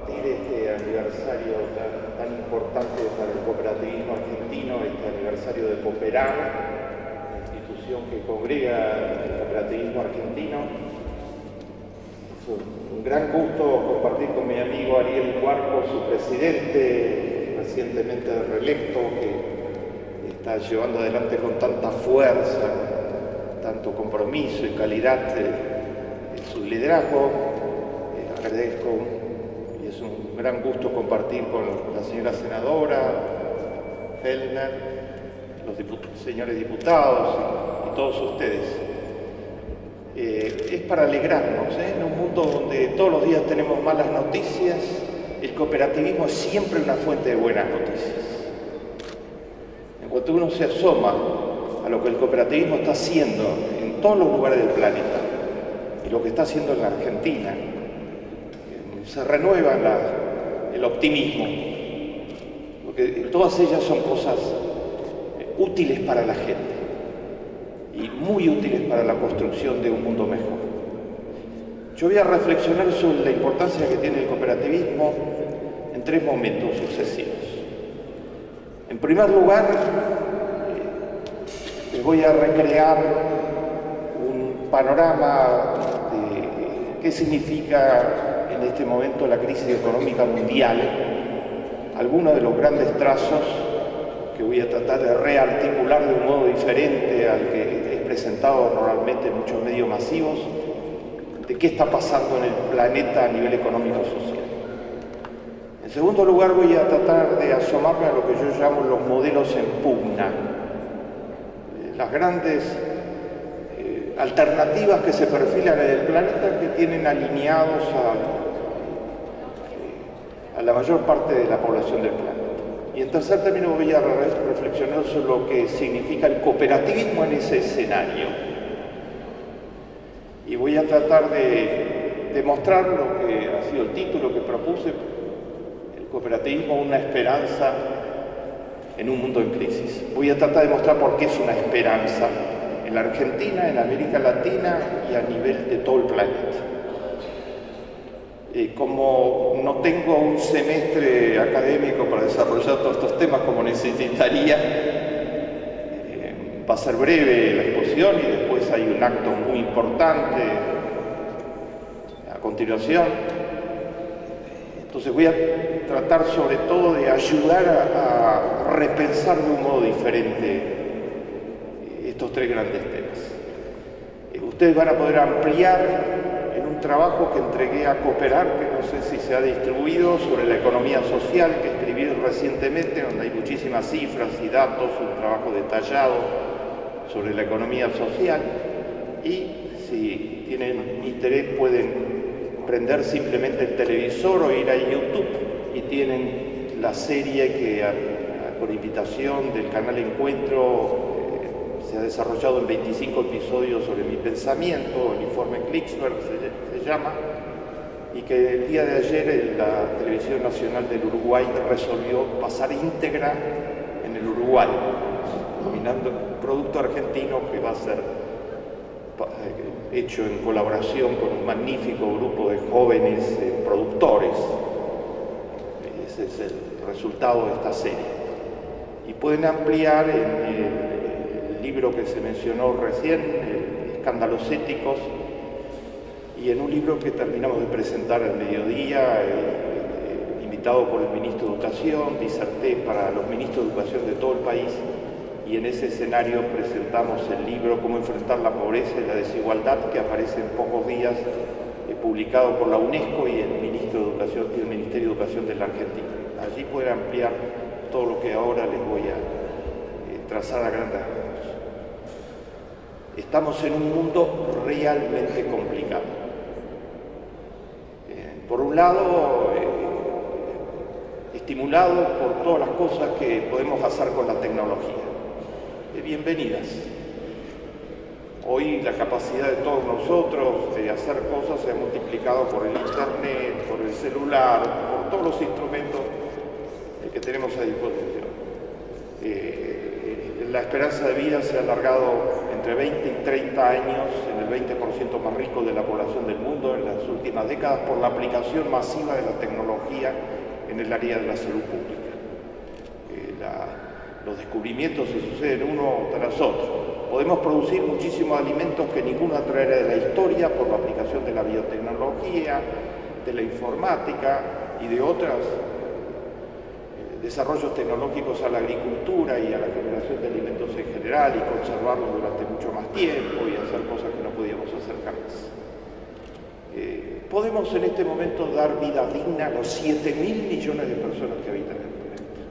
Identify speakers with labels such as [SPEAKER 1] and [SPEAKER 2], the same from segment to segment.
[SPEAKER 1] compartir este aniversario tan importante para el cooperativismo argentino, este aniversario de Cooperar, la institución que congrega el cooperativismo argentino. Es un gran gusto compartir con mi amigo Ariel Huarco, su presidente, recientemente reelecto, que está llevando adelante con tanta fuerza, tanto compromiso y calidad su liderazgo. Agradezco y es un gran gusto compartir con la señora senadora Fellner, los señores diputados y todos ustedes. Es para alegrarnos, en un mundo donde todos los días tenemos malas noticias. El cooperativismo es siempre una fuente de buenas noticias. En cuanto uno se asoma a lo que el cooperativismo está haciendo en todos los lugares del planeta y lo que está haciendo en la Argentina, se renueva el optimismo, porque todas ellas son cosas útiles para la gente y muy útiles para la construcción de un mundo mejor. Yo voy a reflexionar sobre la importancia que tiene el cooperativismo en tres momentos sucesivos. En primer lugar, les voy a recrear un panorama de qué significa en este momento la crisis económica mundial, algunos de los grandes trazos que voy a tratar de rearticular de un modo diferente al que he presentado normalmente en muchos medios masivos, de qué está pasando en el planeta a nivel económico-social. En segundo lugar, voy a tratar de asomarme a lo que yo llamo los modelos en pugna, las grandes alternativas que se perfilan en el planeta que tienen alineados a la mayor parte de la población del planeta. Y en tercer término voy a reflexionar sobre lo que significa el cooperativismo en ese escenario. Y voy a tratar de demostrar lo que ha sido el título que propuse, el cooperativismo, una esperanza en un mundo en crisis. Voy a tratar de mostrar por qué es una esperanza en la Argentina, en América Latina y a nivel de todo el planeta. Como no tengo un semestre académico para desarrollar todos estos temas como necesitaría, va a ser breve la exposición y después hay un acto muy importante a continuación. Entonces voy a tratar sobre todo de ayudar a repensar de un modo diferente estos tres grandes temas. Ustedes van a poder ampliar en un trabajo que entregué a Cooperar, que no sé si se ha distribuido, sobre la economía social, que escribí recientemente, donde hay muchísimas cifras y datos, un trabajo detallado sobre la economía social. Y si tienen interés pueden prender simplemente el televisor o ir a YouTube y tienen la serie que por invitación del canal Encuentro se ha desarrollado en 25 episodios sobre mi pensamiento, el informe Klicksberg se llama, y que el día de ayer la Televisión Nacional del Uruguay resolvió pasar íntegra en el Uruguay, nominando un producto argentino que va a ser hecho en colaboración con un magnífico grupo de jóvenes productores. Ese es el resultado de esta serie. Y pueden ampliar en el libro que se mencionó recién, Escándalos Éticos, y en un libro que terminamos de presentar al mediodía, invitado por el ministro de Educación, diserté para los ministros de Educación de todo el país, y en ese escenario presentamos el libro Cómo enfrentar la pobreza y la desigualdad, que aparece en pocos días, publicado por la UNESCO y el Ministerio de Educación de la Argentina. Allí pueden ampliar todo lo que ahora les voy a trazar a grandes rasgos. Estamos en un mundo realmente complicado. Por un lado, estimulado por todas las cosas que podemos hacer con la tecnología. Bienvenidas. Hoy la capacidad de todos nosotros de hacer cosas se ha multiplicado por el internet, por el celular, por todos los instrumentos que tenemos a disposición. La esperanza de vida se ha alargado en entre 20 y 30 años en el 20% más rico de la población del mundo en las últimas décadas por la aplicación masiva de la tecnología en el área de la salud pública. Los descubrimientos se suceden uno tras otro. Podemos producir muchísimos alimentos que ninguna otra era de la historia por la aplicación de la biotecnología, de la informática y de otros desarrollos tecnológicos a la agricultura y a la generación de alimentos en general y conservarlos durante mucho más tiempo y hacer cosas que no podíamos hacer jamás. Podemos en este momento dar vida digna a los 7.000 millones de personas que habitan en el planeta.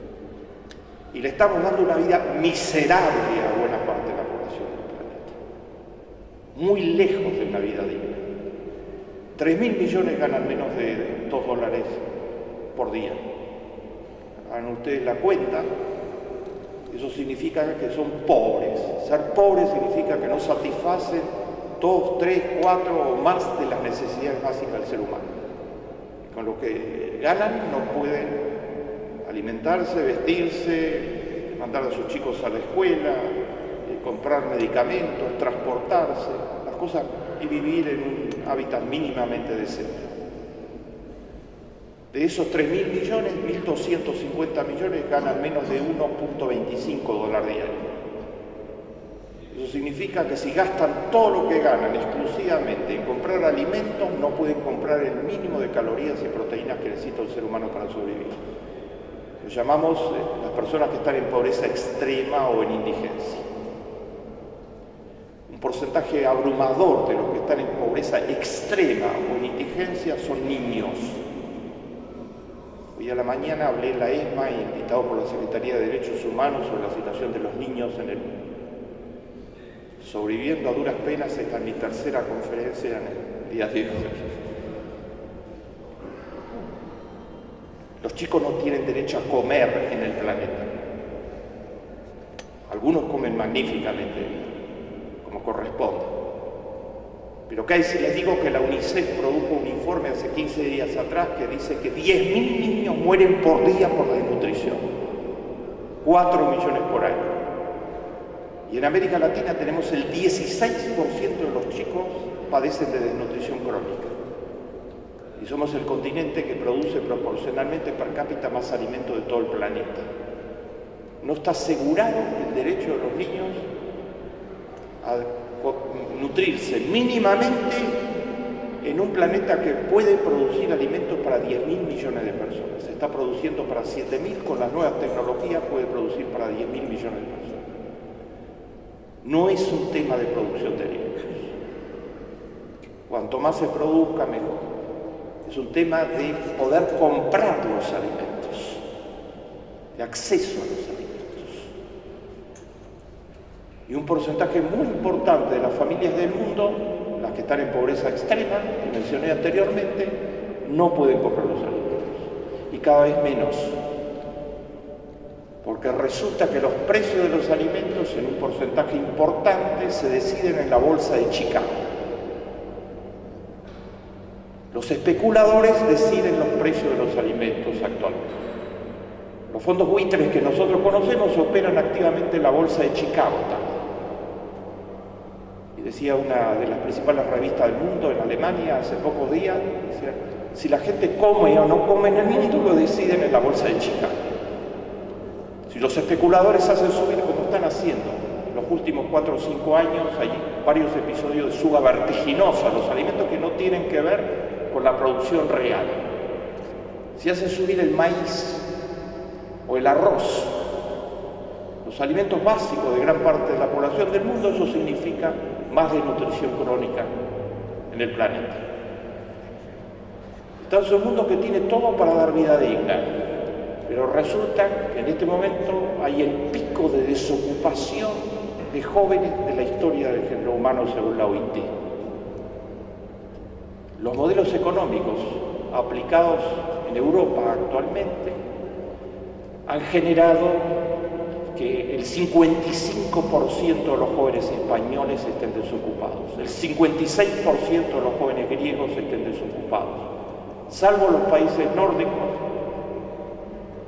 [SPEAKER 1] Y le estamos dando una vida miserable a buena parte de la población del planeta. Muy lejos de una vida digna. 3.000 millones ganan menos de $2 por día. Hagan ustedes la cuenta, eso significa que son pobres. Ser pobre significa que no satisfacen 2, 3, 4 o más de las necesidades básicas del ser humano. Con lo que ganan no pueden alimentarse, vestirse, mandar a sus chicos a la escuela, comprar medicamentos, transportarse, las cosas y vivir en un hábitat mínimamente decente. De esos 3.000 millones, 1.250 millones ganan menos de $1.25 diario. Eso significa que si gastan todo lo que ganan exclusivamente en comprar alimentos, no pueden comprar el mínimo de calorías y proteínas que necesita el ser humano para sobrevivir. Lo llamamos las personas que están en pobreza extrema o en indigencia. Un porcentaje abrumador de los que están en pobreza extrema o en indigencia son niños. Hoy a la mañana hablé en la ESMA, invitado por la Secretaría de Derechos Humanos, sobre la situación de los niños en el mundo. Sobreviviendo a duras penas, esta es mi tercera conferencia en el día de hoy. Los chicos no tienen derecho a comer en el planeta. Algunos comen magníficamente bien, como corresponde. Pero ¿qué hay si les digo que la UNICEF produjo un informe hace 15 días atrás que dice que 10.000 niños mueren por día por desnutrición? 4 millones por año. Y en América Latina tenemos el 16% de los chicos padecen de desnutrición crónica. Y somos el continente que produce proporcionalmente per cápita más alimento de todo el planeta. ¿No está asegurado el derecho de los niños a nutrirse mínimamente en un planeta que puede producir alimentos para 10.000 millones de personas? Se está produciendo para 7.000, con las nuevas tecnologías puede producir para 10.000 millones de personas. No es un tema de producción de alimentos. Cuanto más se produzca, mejor. Es un tema de poder comprar los alimentos, de acceso a los alimentos. Y un porcentaje muy importante de las familias del mundo, las que están en pobreza extrema, que mencioné anteriormente, no pueden comprar los alimentos. Y cada vez menos. Porque resulta que los precios de los alimentos en un porcentaje importante se deciden en la bolsa de Chicago. Los especuladores deciden los precios de los alimentos actualmente. Los fondos buitres que nosotros conocemos operan activamente en la bolsa de Chicago también. Y decía una de las principales revistas del mundo en Alemania hace pocos días, decía, si la gente come o no come en el mundo, lo deciden en la bolsa de Chicago. Si los especuladores hacen subir como están haciendo en los últimos 4 o 5 años, hay varios episodios de suba vertiginosa, los alimentos que no tienen que ver con la producción real. Si hacen subir el maíz o el arroz, los alimentos básicos de gran parte de la población del mundo, eso significa más desnutrición crónica en el planeta. Estamos en un mundo que tiene todo para dar vida digna. Pero resulta que en este momento hay el pico de desocupación de jóvenes de la historia del género humano según la OIT. Los modelos económicos aplicados en Europa actualmente han generado que el 55% de los jóvenes españoles estén desocupados, el 56% de los jóvenes griegos estén desocupados, salvo los países nórdicos,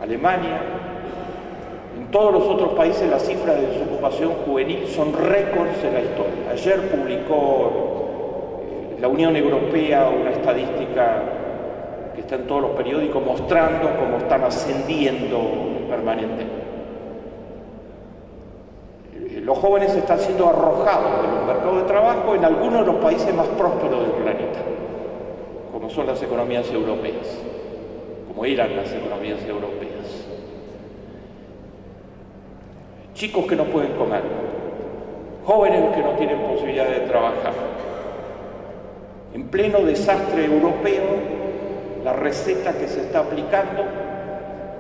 [SPEAKER 1] Alemania, En todos los otros países las cifras de desocupación juvenil son récords en la historia. Ayer publicó la Unión Europea una estadística que está en todos los periódicos mostrando cómo están ascendiendo permanentemente. Los jóvenes están siendo arrojados de los mercados de trabajo en algunos de los países más prósperos del planeta, como son las economías europeas, como eran las economías europeas. Chicos que no pueden comer, jóvenes que no tienen posibilidad de trabajar. En pleno desastre europeo, la receta que se está aplicando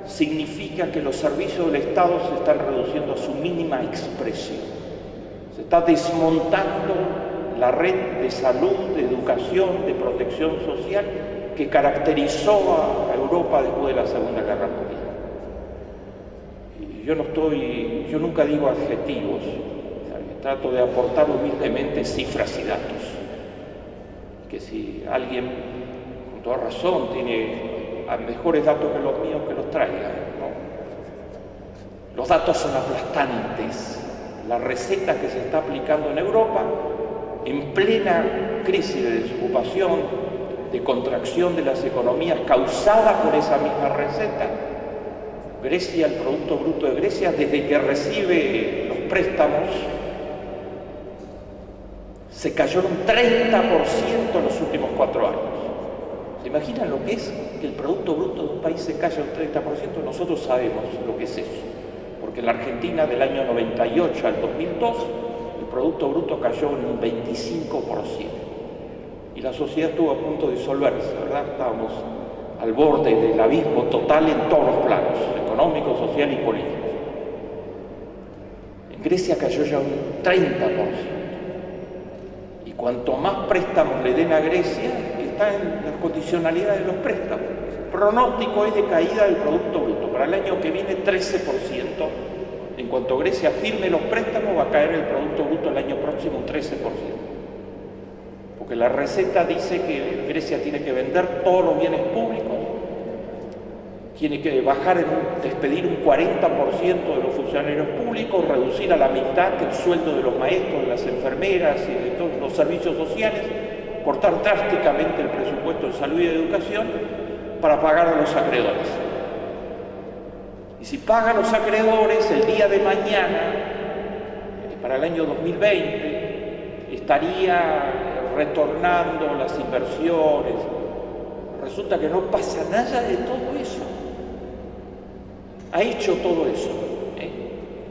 [SPEAKER 1] significa que los servicios del Estado se están reduciendo a su mínima expresión. Se está desmontando la red de salud, de educación, de protección social que caracterizó a Europa después de la Segunda Guerra Mundial. Yo nunca digo adjetivos, trato de aportar humildemente cifras y datos. Que si alguien, con toda razón, tiene mejores datos que los míos, que los traiga, ¿no? Los datos son aplastantes. La receta que se está aplicando en Europa, en plena crisis de desocupación, de contracción de las economías causada por esa misma receta, Grecia, el Producto Bruto de Grecia, desde que recibe los préstamos, se cayó en un 30% en los últimos 4 años. ¿Se imaginan lo que es que el Producto Bruto de un país se caiga un 30%? Nosotros sabemos lo que es eso, porque en la Argentina del año 98 al 2002 el Producto Bruto cayó en un 25%. Y la sociedad estuvo a punto de disolverse, ¿verdad? Estábamos al borde del abismo total en todos los planos, económico, social y político. En Grecia cayó ya un 30%. Y cuanto más préstamos le den a Grecia, está en las condicionalidades de los préstamos. El pronóstico es de caída del Producto Bruto. Para el año que viene, 13%. En cuanto Grecia firme los préstamos, va a caer el Producto Bruto el año próximo un 13%. Porque la receta dice que Grecia tiene que vender todos los bienes públicos, tiene que despedir un 40% de los funcionarios públicos, reducir a la mitad el sueldo de los maestros, de las enfermeras y de todos los servicios sociales, cortar drásticamente el presupuesto de salud y de educación para pagar a los acreedores. Y si pagan los acreedores, el día de mañana, para el año 2020, estaría retornando las inversiones. Resulta que no pasa nada de todo eso. Ha hecho todo eso,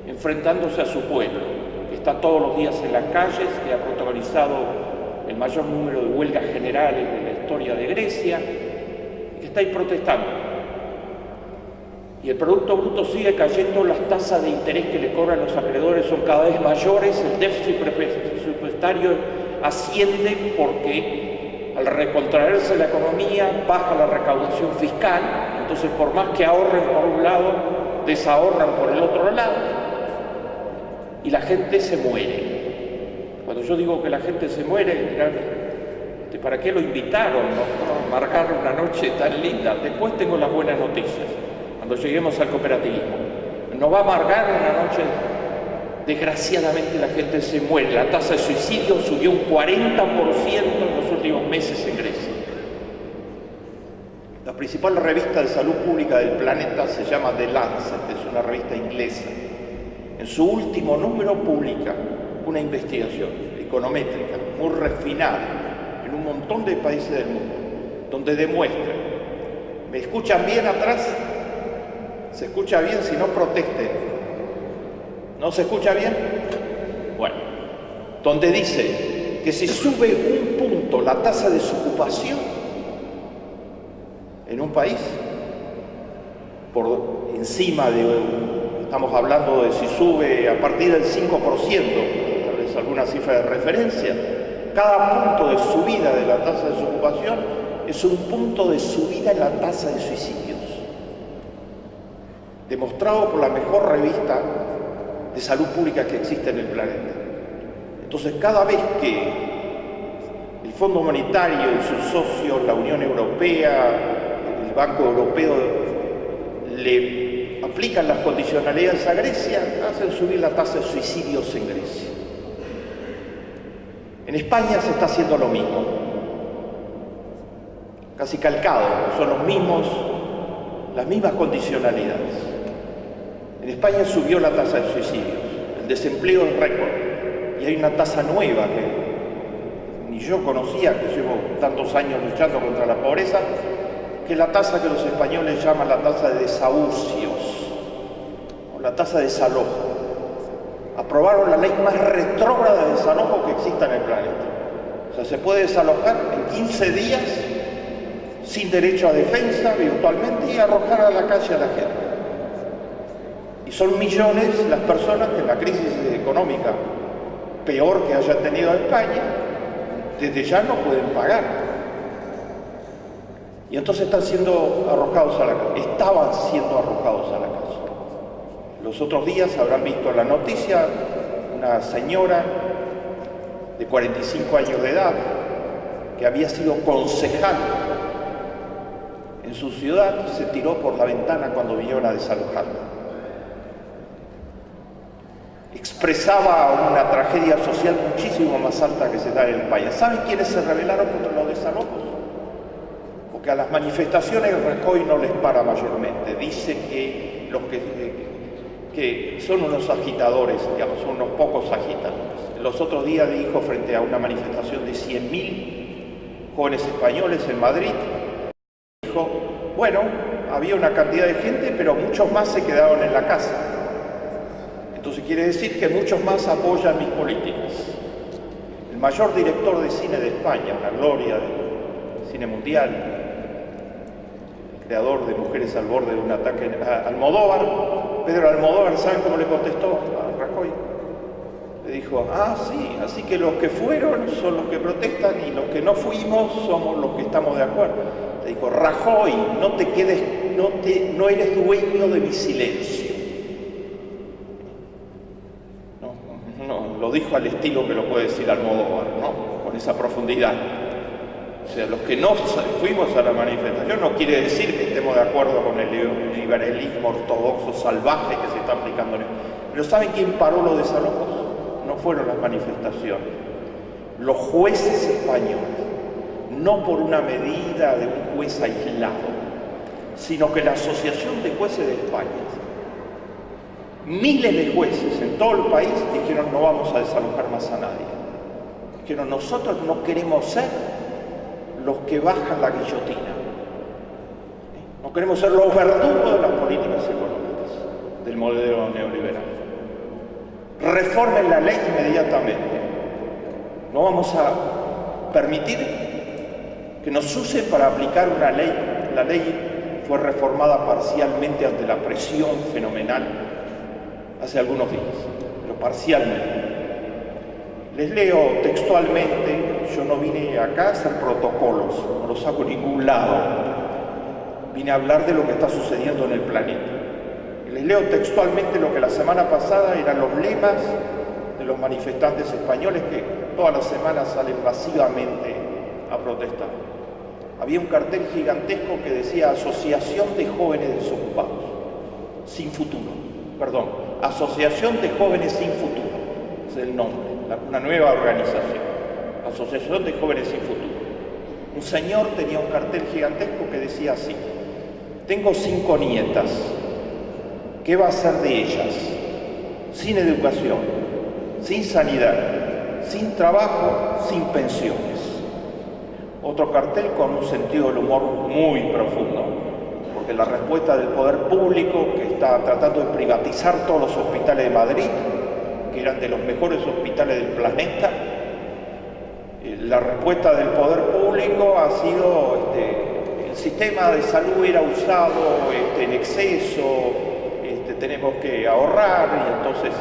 [SPEAKER 1] enfrentándose a su pueblo, que está todos los días en las calles, que ha protagonizado el mayor número de huelgas generales de la historia de Grecia, que está ahí protestando. Y el Producto Bruto sigue cayendo, las tasas de interés que le cobran los acreedores son cada vez mayores, el déficit presupuestario asciende porque al recontraerse la economía baja la recaudación fiscal, entonces por más que ahorren por un lado, desahorran por el otro lado y la gente se muere. Cuando yo digo que la gente se muere, dirán, ¿para qué lo invitaron? ¿No? A amargar una noche tan linda. Después tengo las buenas noticias, cuando lleguemos al cooperativismo. Nos va a amargar una noche. Desgraciadamente la gente se muere. La tasa de suicidio subió un 40% en los últimos meses en Grecia. La principal revista de salud pública del planeta se llama The Lancet, es una revista inglesa. En su último número publica una investigación econométrica muy refinada en un montón de países del mundo, donde demuestra. ¿Me escuchan bien atrás? ¿Se escucha bien? Si no, protesten. ¿No se escucha bien? Bueno, donde dice que si sube un punto la tasa de desocupación en un país, por encima de, estamos hablando de si sube a partir del 5%, tal vez alguna cifra de referencia, cada punto de subida de la tasa de desocupación es un punto de subida en la tasa de suicidios, demostrado por la mejor revista de salud pública que existe en el planeta. Entonces, cada vez que el Fondo Monetario y sus socios, la Unión Europea, el Banco Europeo, le aplican las condicionalidades a Grecia, hacen subir la tasa de suicidios en Grecia. En España se está haciendo lo mismo, casi calcado, son las mismas condicionalidades. En España subió la tasa de suicidios, el desempleo es récord, y hay una tasa nueva que ni yo conocía, que llevo tantos años luchando contra la pobreza, que es la tasa que los españoles llaman la tasa de desahucios, o la tasa de desalojo. Aprobaron la ley más retrógrada de desalojo que exista en el planeta. O sea, se puede desalojar en 15 días sin derecho a defensa, virtualmente, y arrojar a la calle a la gente. Y son millones las personas que en la crisis económica peor que haya tenido España, desde ya no pueden pagar. Y entonces están siendo arrojados a la calle, estaban siendo arrojados a la calle. Los otros días habrán visto en la noticia una señora de 45 años de edad que había sido concejal en su ciudad, se tiró por la ventana cuando vinieron a desalojarla. Expresaba una tragedia social muchísimo más alta que se da en España. ¿Saben quiénes se rebelaron contra los desalojos? Porque a las manifestaciones Rajoy no les para mayormente. Dice que los que son unos agitadores, digamos, son unos pocos agitadores. Los otros días dijo frente a una manifestación de 100.000 jóvenes españoles en Madrid, dijo, bueno, había una cantidad de gente, pero muchos más se quedaron en la casa. Entonces quiere decir que muchos más apoyan mis políticas. El mayor director de cine de España, una gloria del cine mundial, el creador de Mujeres al borde de un ataque, Almodóvar, Pedro Almodóvar, ¿saben cómo le contestó a Rajoy? Le dijo, sí, así que los que fueron son los que protestan y los que no fuimos somos los que estamos de acuerdo. Le dijo, Rajoy, no te quedes, no eres dueño de mi silencio. No, lo dijo al estilo que lo puede decir Almodóvar, ¿no? Con esa profundidad. O sea, los que no fuimos a la manifestación no quiere decir que estemos de acuerdo con el liberalismo ortodoxo salvaje que se está aplicando en él. Pero ¿saben quién paró los desalojos? No fueron las manifestaciones. Los jueces españoles, no por una medida de un juez aislado, sino que la Asociación de Jueces de España, miles de jueces en todo el país dijeron no vamos a desalojar más a nadie. Dijeron nosotros no queremos ser los que bajan la guillotina. No queremos ser los verdugos de las políticas económicas, del modelo neoliberal. Reformen la ley inmediatamente. No vamos a permitir que nos usen para aplicar una ley. La ley fue reformada parcialmente ante la presión fenomenal hace algunos días, pero parcialmente. Les leo textualmente, yo no vine acá a hacer protocolos, no los saco en ningún lado. Vine a hablar de lo que está sucediendo en el planeta. Les leo textualmente lo que la semana pasada eran los lemas de los manifestantes españoles que todas las semanas salen masivamente a protestar. Había un cartel gigantesco que decía Asociación de Jóvenes Desocupados, sin futuro, perdón, Asociación de Jóvenes sin Futuro, es el nombre, una nueva organización, Asociación de Jóvenes sin Futuro. Un señor tenía un cartel gigantesco que decía así, tengo 5 nietas, ¿qué va a hacer de ellas? Sin educación, sin sanidad, sin trabajo, sin pensiones. Otro cartel con un sentido del humor muy profundo, porque la respuesta del poder público que está tratando de privatizar todos los hospitales de Madrid, que eran de los mejores hospitales del planeta, la respuesta del poder público ha sido el sistema de salud era usado en exceso, tenemos que ahorrar, y entonces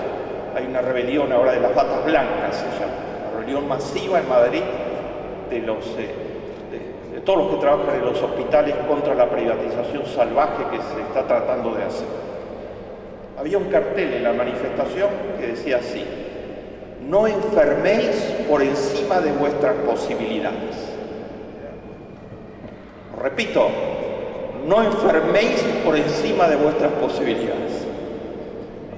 [SPEAKER 1] hay una rebelión ahora de las batas blancas, se llama, una rebelión masiva en Madrid de todos los que trabajan en los hospitales contra la privatización salvaje que se está tratando de hacer. Había un cartel en la manifestación que decía así, no enferméis por encima de vuestras posibilidades. Repito, no enferméis por encima de vuestras posibilidades,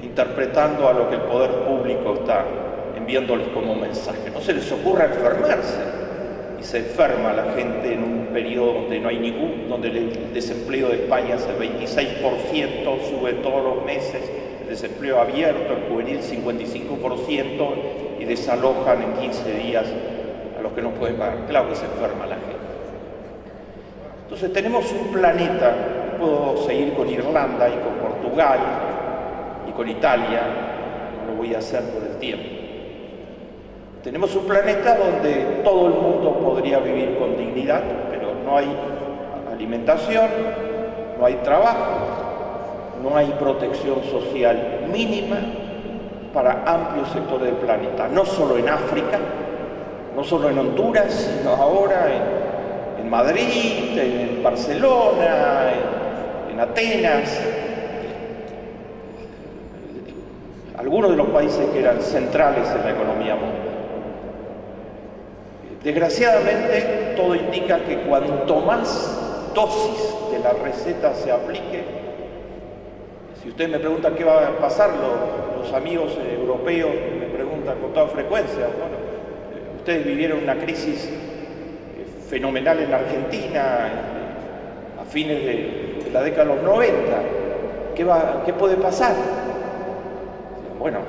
[SPEAKER 1] interpretando a lo que el poder público está enviándoles como mensaje. No se les ocurra enfermarse, y se enferma la gente en un periodo donde no hay donde el desempleo de España es el 26%, sube todos los meses, el desempleo abierto, el juvenil 55%, y desalojan en 15 días a los que no pueden pagar. Claro que se enferma la gente. Entonces tenemos un planeta, puedo seguir con Irlanda y con Portugal y con Italia, no lo voy a hacer por el tiempo. Tenemos un planeta donde todo el mundo podría vivir con dignidad, pero no hay alimentación, no hay trabajo, no hay protección social mínima para amplios sectores del planeta, no solo en África, no solo en Honduras, sino ahora en Madrid, en Barcelona, en Atenas, algunos de los países que eran centrales en la economía mundial. Desgraciadamente, todo indica que cuanto más dosis de la receta se aplique, si usted me pregunta qué va a pasar, los amigos europeos me preguntan con toda frecuencia, bueno, ustedes vivieron una crisis fenomenal en Argentina a fines de la década de los 90, ¿qué puede pasar? Bueno,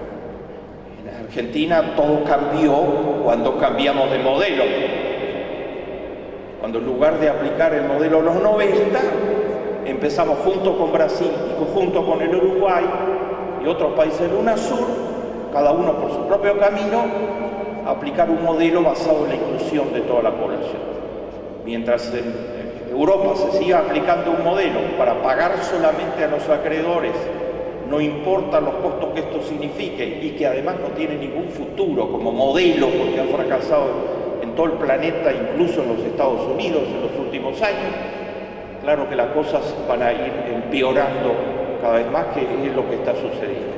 [SPEAKER 1] en Argentina todo cambió cuando cambiamos de modelo. Cuando en lugar de aplicar el modelo de los 90, empezamos junto con Brasil y junto con el Uruguay y otros países del UNASUR, cada uno por su propio camino, a aplicar un modelo basado en la inclusión de toda la población. Mientras en Europa se siga aplicando un modelo para pagar solamente a los acreedores, no importa los costos que esto signifique, y que además no tiene ningún futuro como modelo porque ha fracasado en todo el planeta, incluso en los Estados Unidos en los últimos años, claro que las cosas van a ir empeorando cada vez más, que es lo que está sucediendo.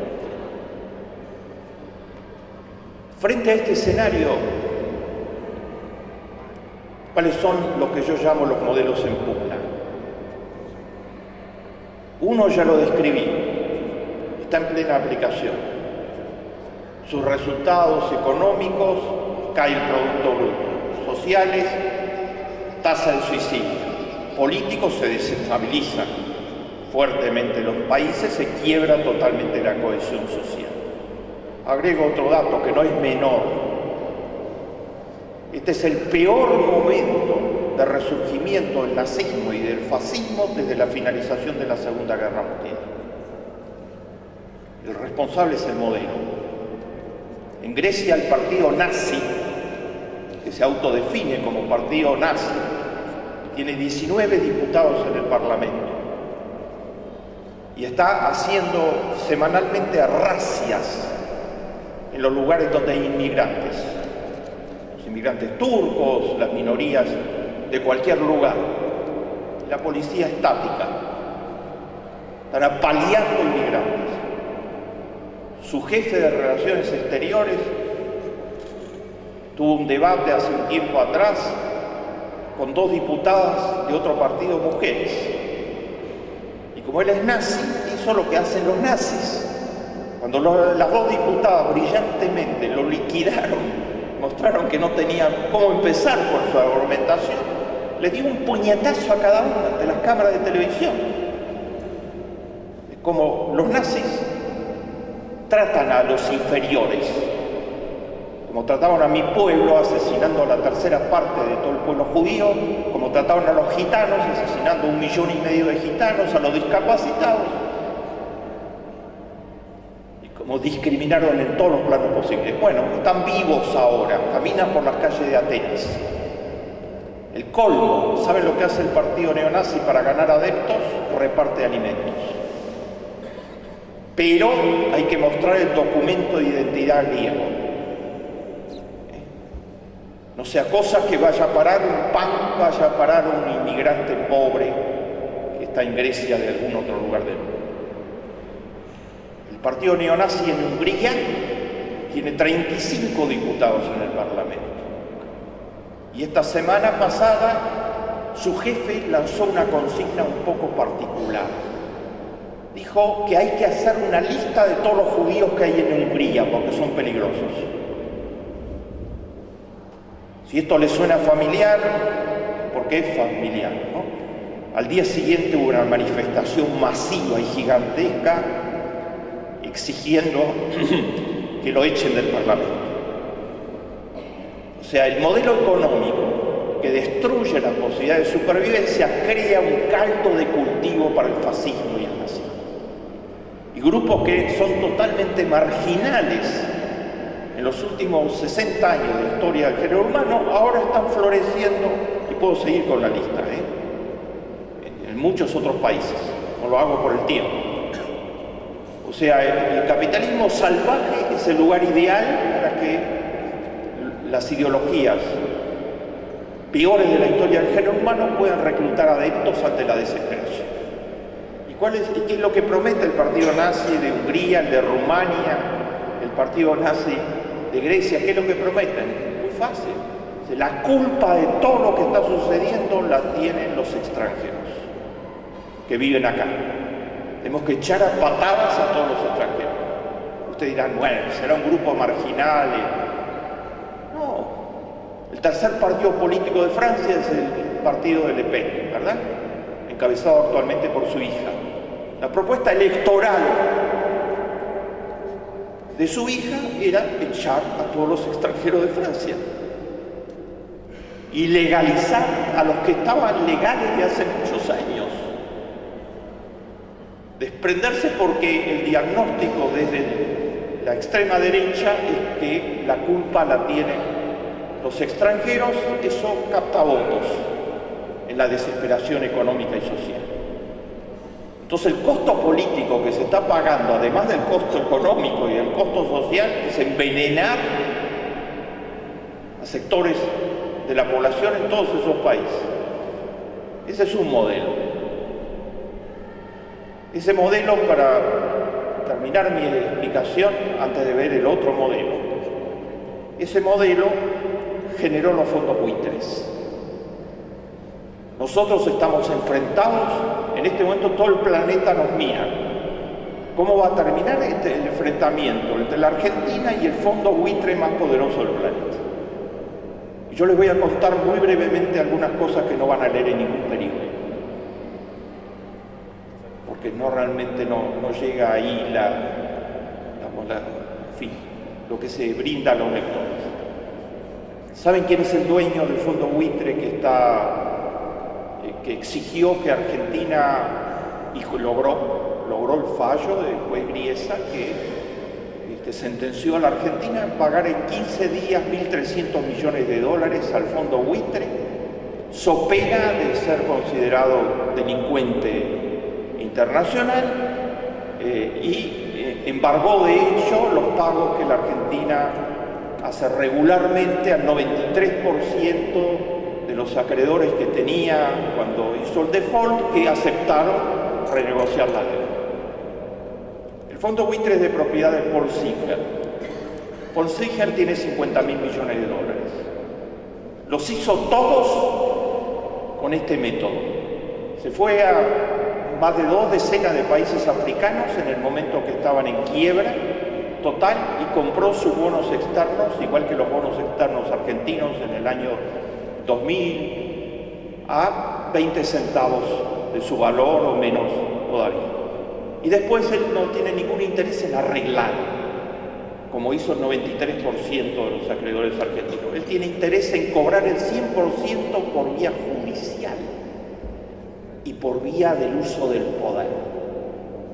[SPEAKER 1] Frente a este escenario, ¿cuáles son los que yo llamo los modelos en pugna? Uno ya lo describí, está en plena aplicación. Sus resultados económicos, cae el Producto Bruto, sociales, tasa de suicidio, políticos se desestabilizan fuertemente los países, se quiebra totalmente la cohesión social. Agrego otro dato que no es menor. Este es el peor momento de resurgimiento del nazismo y del fascismo desde la finalización de la Segunda Guerra Mundial. El responsable es el modelo. En Grecia el partido nazi, que se autodefine como partido nazi, tiene 19 diputados en el Parlamento y está haciendo semanalmente razias en los lugares donde hay inmigrantes. Los inmigrantes turcos, las minorías de cualquier lugar. La policía estática. Están apaleando inmigrantes. Su jefe de Relaciones Exteriores tuvo un debate hace un tiempo atrás con dos diputadas de otro partido, mujeres. Y como él es nazi, hizo lo que hacen los nazis. Cuando las dos diputadas brillantemente lo liquidaron, mostraron que no tenían cómo empezar por su argumentación, le dio un puñetazo a cada una de las cámaras de televisión. Como los nazis tratan a los inferiores, como trataban a mi pueblo asesinando a la tercera parte de todo el pueblo judío, como trataban a los gitanos asesinando 1,5 millones de gitanos, a los discapacitados, y como discriminaron en todos los planos posibles. Bueno, están vivos ahora, caminan por las calles de Atenas. El colmo, ¿saben lo que hace el partido neonazi para ganar adeptos? Reparte alimentos. Pero hay que mostrar el documento de identidad griego. No sea cosa que vaya a parar un pan, vaya a parar un inmigrante pobre que está en Grecia de algún otro lugar del mundo. El partido neonazi en Hungría tiene 35 diputados en el Parlamento. Y esta semana pasada su jefe lanzó una consigna un poco particular. Dijo que hay que hacer una lista de todos los judíos que hay en Hungría porque son peligrosos. Si esto le suena familiar, porque es familiar, ¿no? Al día siguiente hubo una manifestación masiva y gigantesca exigiendo que lo echen del Parlamento. O sea, el modelo económico que destruye la posibilidad de supervivencia crea un caldo de cultivo para el fascismo y el nazismo. Y grupos que son totalmente marginales en los últimos 60 años de historia del género humano, ahora están floreciendo, y puedo seguir con la lista, en muchos otros países, no lo hago por el tiempo. O sea, el capitalismo salvaje es el lugar ideal para que las ideologías peores de la historia del género humano puedan reclutar adeptos ante la desesperación. ¿Y qué es lo que promete el partido nazi de Hungría, el de Rumania, el partido nazi de Grecia? ¿Qué es lo que prometen? Muy fácil. La culpa de todo lo que está sucediendo la tienen los extranjeros que viven acá. Tenemos que echar a patadas a todos los extranjeros. Ustedes dirán, bueno, será un grupo marginal. No. El tercer partido político de Francia es el partido de Le Pen, ¿verdad? Encabezado actualmente por su hija. La propuesta electoral de su hija era echar a todos los extranjeros de Francia y legalizar a los que estaban legales de hace muchos años. Desprenderse porque el diagnóstico desde la extrema derecha es que la culpa la tienen los extranjeros. Eso capta votos en la desesperación económica y social. Entonces el costo político que se está pagando, además del costo económico y del costo social, es envenenar a sectores de la población en todos esos países. Ese es un modelo. Ese modelo, para terminar mi explicación, antes de ver el otro modelo, ese modelo generó los fondos buitres. Nosotros estamos enfrentados, en este momento todo el planeta nos mira. ¿Cómo va a terminar el enfrentamiento entre la Argentina y el fondo buitre más poderoso del planeta? Y yo les voy a contar muy brevemente algunas cosas que no van a leer en ningún periódico, porque realmente no llega ahí en fin, lo que se brinda a los lectores. ¿Saben quién es el dueño del fondo buitre que exigió que Argentina, y logró el fallo del juez Griesa, que sentenció a la Argentina a pagar en 15 días 1.300 millones de dólares al fondo buitre, so pena de ser considerado delincuente internacional, y embargó de hecho los pagos que la Argentina hace regularmente al 93% de los acreedores que tenía cuando hizo el default, que aceptaron renegociar la deuda. El fondo buitre es de propiedad de Paul Singer. Paul Singer tiene 50.000 millones de dólares. Los hizo todos con este método. Se fue a más de 2 decenas de países africanos en el momento que estaban en quiebra total y compró sus bonos externos, igual que los bonos externos argentinos en el año 2000, a 20 centavos de su valor o menos todavía. Y después él no tiene ningún interés en arreglar, como hizo el 93% de los acreedores argentinos. Él tiene interés en cobrar el 100% por vía judicial y por vía del uso del poder,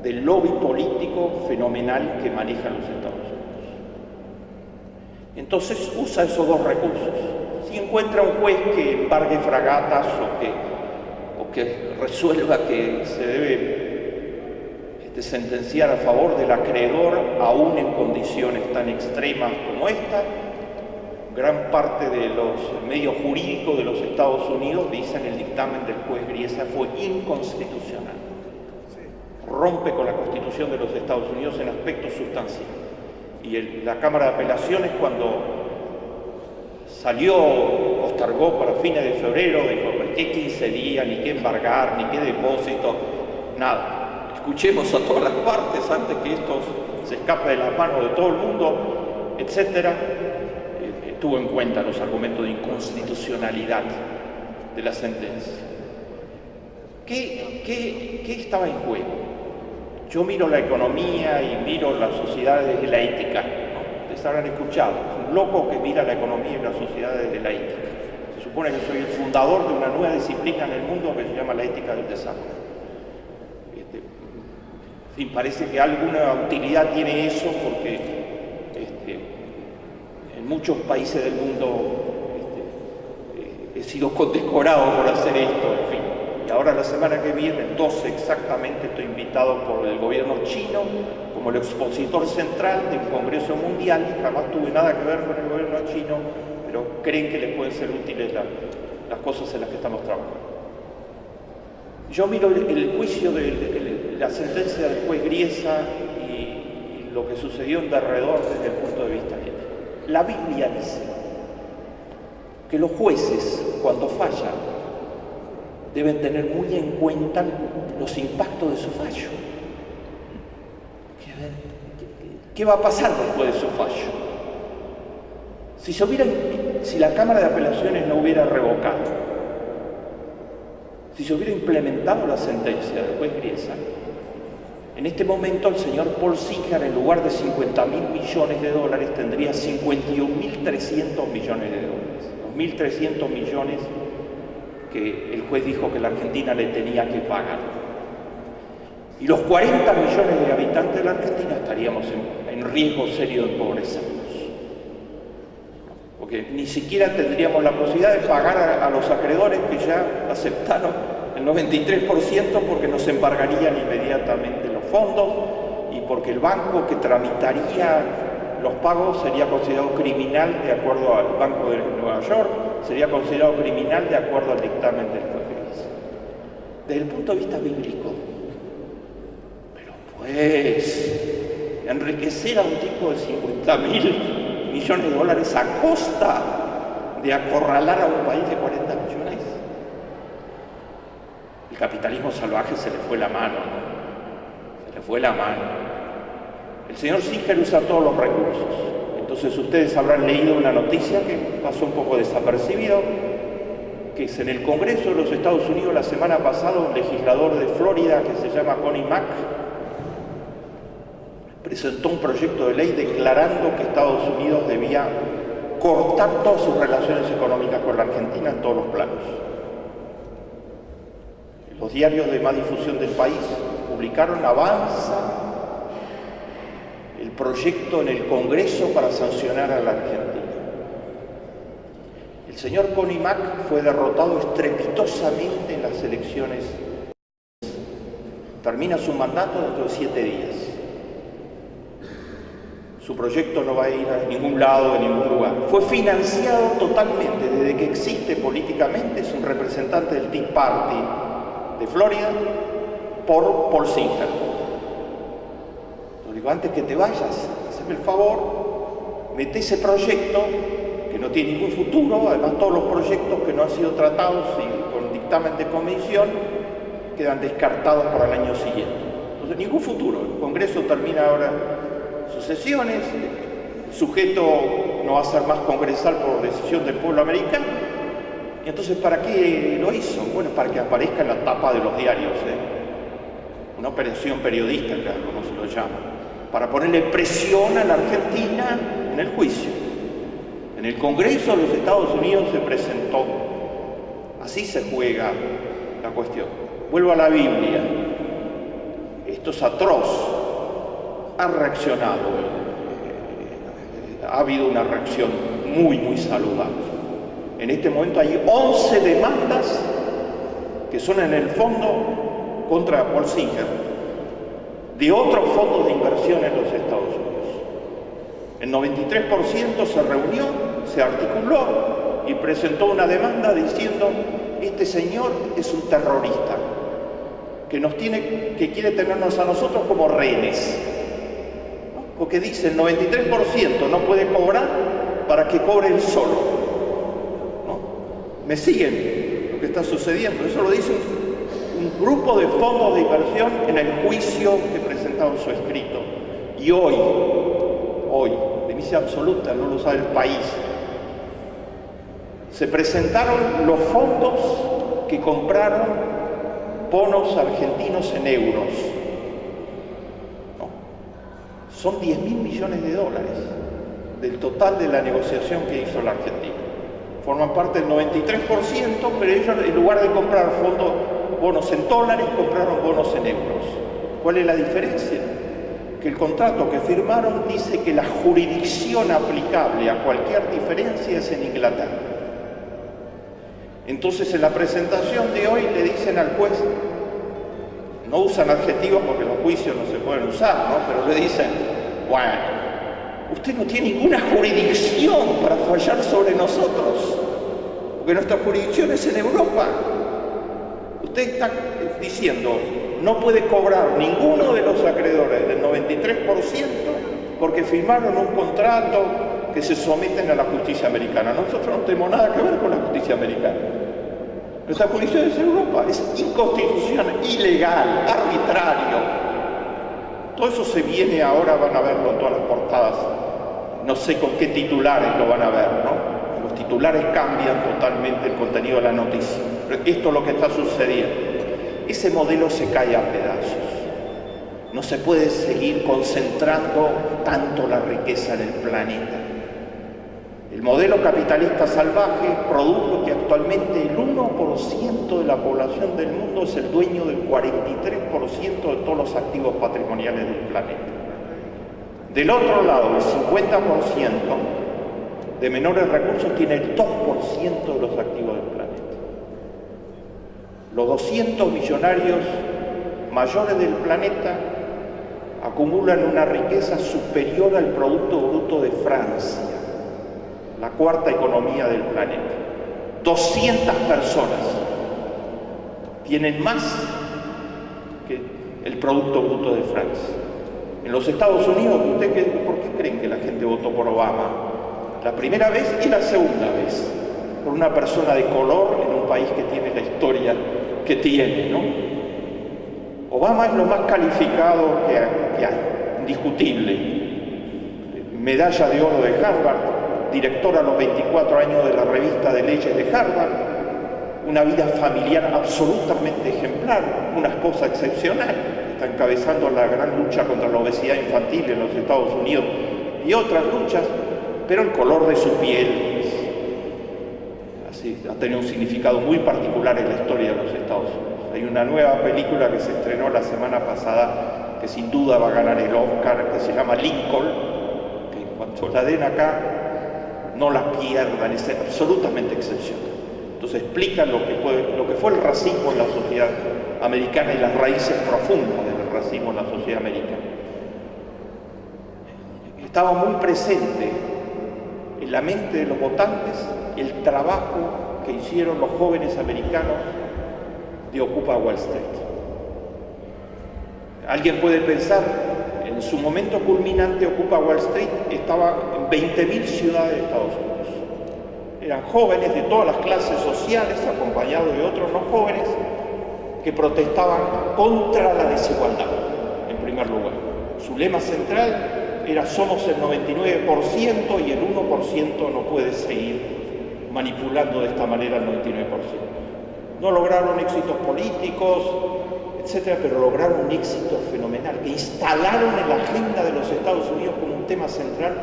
[SPEAKER 1] del lobby político fenomenal que manejan los Estados Unidos. Entonces usa esos dos recursos. Si encuentra un juez que embargue fragatas o que resuelva que se debe sentenciar a favor del acreedor, aún en condiciones tan extremas como esta, gran parte de los medios jurídicos de los Estados Unidos dicen el dictamen del juez Griesa fue inconstitucional. Rompe con la Constitución de los Estados Unidos en aspectos sustanciales. Y la Cámara de Apelaciones, cuando salió postergó para fines de febrero, dijo, ¿qué 15 días, ni qué embargar, ni qué depósito? Nada. Escuchemos a todas las partes antes que esto se escape de las manos de todo el mundo, etcétera. Tuvo en cuenta los argumentos de inconstitucionalidad de la sentencia. ¿Qué estaba en juego? Yo miro la economía y miro las sociedades de la ética, ¿no? Ustedes habrán escuchado, es un loco que mira la economía y las sociedades de la ética. Se supone que soy el fundador de una nueva disciplina en el mundo que se llama la ética del desarrollo. En fin, parece que alguna utilidad tiene eso porque en muchos países del mundo he sido condecorado por hacer esto, en fin. Y ahora la semana que viene, el 12 exactamente, estoy invitado por el gobierno chino como el expositor central de un congreso mundial. Jamás tuve nada que ver con el gobierno chino, pero creen que les pueden ser útiles las cosas en las que estamos trabajando. Yo miro el juicio de la sentencia del juez Griesa y lo que sucedió en derredor desde el punto de vista ético. La Biblia dice que los jueces, cuando fallan, deben tener muy en cuenta los impactos de su fallo. ¿Qué va a pasar después de su fallo? Si la Cámara de Apelaciones no hubiera revocado, si se hubiera implementado la sentencia del juez Griesa, en este momento el señor Paul Singer, en lugar de 50.000 millones de dólares, tendría 51.300 millones de dólares. Los 1.300 millones que el juez dijo que la Argentina le tenía que pagar. Y los 40 millones de habitantes de la Argentina estaríamos en riesgo serio de empobrezarnos. Porque ni siquiera tendríamos la posibilidad de pagar a los acreedores que ya aceptaron el 93% porque nos embargarían inmediatamente los fondos y porque el banco que tramitaría los pagos sería considerado criminal de acuerdo al Banco de Nueva York, sería considerado criminal de acuerdo al dictamen del juez Griesa. Desde el punto de vista bíblico, pero pues, enriquecer a un tipo de 50.000 millones de dólares a costa de acorralar a un país de 40 millones. El capitalismo salvaje se le fue la mano, ¿no? Se le fue la mano. El señor Singer usa todos los recursos. Entonces ustedes habrán leído una noticia que pasó un poco desapercibido, que es en el Congreso de los Estados Unidos la semana pasada un legislador de Florida que se llama Connie Mack presentó un proyecto de ley declarando que Estados Unidos debía cortar todas sus relaciones económicas con la Argentina en todos los planos. Los diarios de más difusión del país publicaron avanza el proyecto en el Congreso para sancionar a la Argentina. El señor Connie Mack fue derrotado estrepitosamente en las elecciones. Termina su mandato dentro de 7 días. Su proyecto no va a ir a ningún lado, a ningún lugar. Fue financiado totalmente, desde que existe políticamente, es un representante del Tea Party de Florida, por Paul Singer. Digo, antes que te vayas, hazme el favor, mete ese proyecto que no tiene ningún futuro, además todos los proyectos que no han sido tratados y con dictamen de comisión quedan descartados para el año siguiente. Entonces, ningún futuro. El Congreso termina ahora sus sesiones, el sujeto no va a ser más congresal por decisión del pueblo americano. Y entonces, ¿para qué lo hizo? Bueno, para que aparezca en la tapa de los diarios, una operación periodística, como se lo llama, para ponerle presión a la Argentina en el juicio. En el Congreso de los Estados Unidos se presentó. Así se juega la cuestión. Vuelvo a la Biblia. Esto es atroz. Ha reaccionado. Ha habido una reacción muy, muy saludable. En este momento hay 11 demandas que son en el fondo contra Paul Singer, de otros fondos de inversión en los Estados Unidos. El 93% se reunió, se articuló y presentó una demanda diciendo: este señor es un terrorista que quiere tenernos a nosotros como rehenes, ¿no? Porque dice el 93% no puede cobrar para que cobre él solo, ¿no? ¿Me siguen lo que está sucediendo? Eso lo dice un grupo de fondos de inversión en el juicio que presentaron su escrito. Y hoy, primicia absoluta, no lo sabe el país, se presentaron los fondos que compraron bonos argentinos en euros. ¿No? Son 10.000 millones de dólares del total de la negociación que hizo la Argentina. Forman parte del 93%, pero ellos, en lugar de comprar bonos en dólares, compraron bonos en euros. ¿Cuál es la diferencia? Que el contrato que firmaron dice que la jurisdicción aplicable a cualquier diferencia es en Inglaterra. Entonces, en la presentación de hoy le dicen al juez, no usan adjetivos porque los juicios no se pueden usar, ¿no? Pero le dicen, bueno, usted no tiene ninguna jurisdicción para fallar sobre nosotros, porque nuestra jurisdicción es en Europa. Usted está diciendo, no puede cobrar ninguno de los acreedores del 93% porque firmaron un contrato que se someten a la justicia americana. Nosotros no tenemos nada que ver con la justicia americana. Nuestra jurisdicción es Europa, es inconstitucional, ilegal, arbitrario. Todo eso se viene ahora, van a verlo en todas las portadas. No sé con qué titulares lo van a ver, ¿no? Los titulares cambian totalmente el contenido de la noticia. Pero esto es lo que está sucediendo. Ese modelo se cae a pedazos. No se puede seguir concentrando tanto la riqueza en el planeta. El modelo capitalista salvaje produjo que actualmente el 1% de la población del mundo es el dueño del 43% de todos los activos patrimoniales del planeta. Del otro lado, el 50% de menores recursos tiene el 2% de los activos del planeta. Los 200 millonarios mayores del planeta acumulan una riqueza superior al Producto Bruto de Francia, la cuarta economía del planeta. 200 personas tienen más que el Producto Bruto de Francia. En los Estados Unidos, ¿por qué creen que la gente votó por Obama? La primera vez y la segunda vez, por una persona de color en un país que tiene la historia que tiene, ¿no? Obama es lo más calificado que hay, indiscutible. Medalla de oro de Harvard, director a los 24 años de la revista de leyes de Harvard, una vida familiar absolutamente ejemplar, una esposa excepcional, está encabezando la gran lucha contra la obesidad infantil en los Estados Unidos y otras luchas, pero el color de su piel ha tenido un significado muy particular en la historia de los Estados Unidos. Hay una nueva película que se estrenó la semana pasada, que sin duda va a ganar el Oscar, que se llama Lincoln, que en cuanto la den acá, no la pierdan, es absolutamente excepcional. Entonces explica lo que fue el racismo en la sociedad americana y las raíces profundas del racismo en la sociedad americana. Estaba muy presente en la mente de los votantes el trabajo que hicieron los jóvenes americanos de Ocupa Wall Street. Alguien puede pensar, en su momento culminante Ocupa Wall Street estaba en 20.000 ciudades de Estados Unidos. Eran jóvenes de todas las clases sociales, acompañados de otros no jóvenes, que protestaban contra la desigualdad, en primer lugar. Su lema central era: somos el 99% y el 1% no puede seguir manipulando de esta manera el 99%. No lograron éxitos políticos, etcétera, pero lograron un éxito fenomenal, que instalaron en la agenda de los Estados Unidos como un tema central